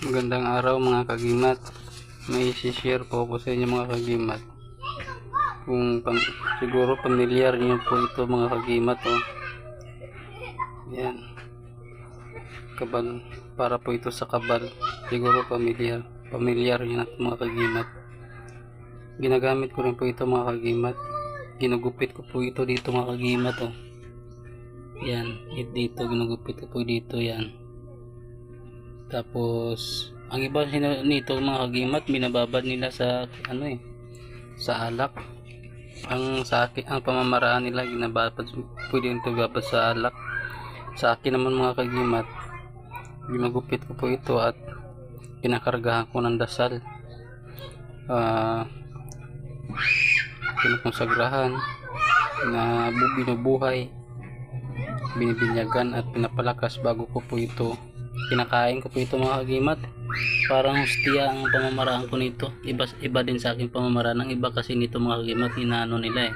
Magandang araw mga kagimat. May share po ako sa inyo mga kagimat. Siguro pamilyar niyo po ito mga kagimat. Yan. Kabal. Para po ito sa kabal. Siguro pamilyar. Pamilyar niyo na mga kagimat. Ginagamit ko rin po ito mga kagimat. Ginugupit ko po ito dito mga kagimat. Yan. Dito ginugupit ko po dito. Yan. Tapos ang iba nito mga kagimat, binababad nila sa sa alak. Sa akin, ang pamamaraan nila ginababad, pwede ito babad sa alak. Sa akin naman mga kagimat, ginagupit ko po ito at kinakargahan ko ng dasal. Pinukonsagrahan na binubuhay, binibinyagan at pinapalakas bago ko po ito kinakain ko po ito mga kagimat. Parang hostia ang pamamaraan ko nito. Iba din sa akin pamamaraan. Ang iba kasi nito mga kagimat, inaano nila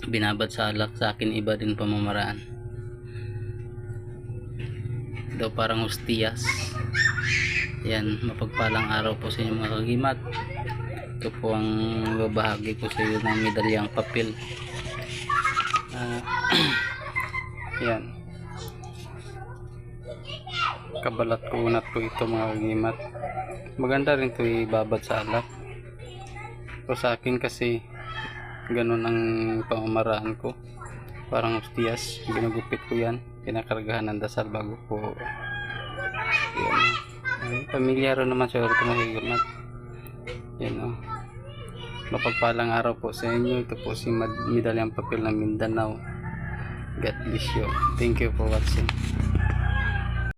binabad sa alak. Sa akin iba din pamamaraan daw, parang hostias. Yan, mapagpalang araw po sa inyo mga kagimat. Ito po ang babahagi ko sa iyo ng medalyang papel. Yan, kabalat ko unat po ito mga kagimat. Maganda rin ito ibabad sa alak. So sa akin kasi ganun ang pamamaraan ko, parang hostias. Ginugupit ko yan, kinakargahan ng dasal bago ko yan. Pamilyaro naman siguro ito mga kagimat. Yan mapagpalang araw po sa inyo. Ito po si Medalyang Papel ng Mindanao. God bless you. Thank you for watching.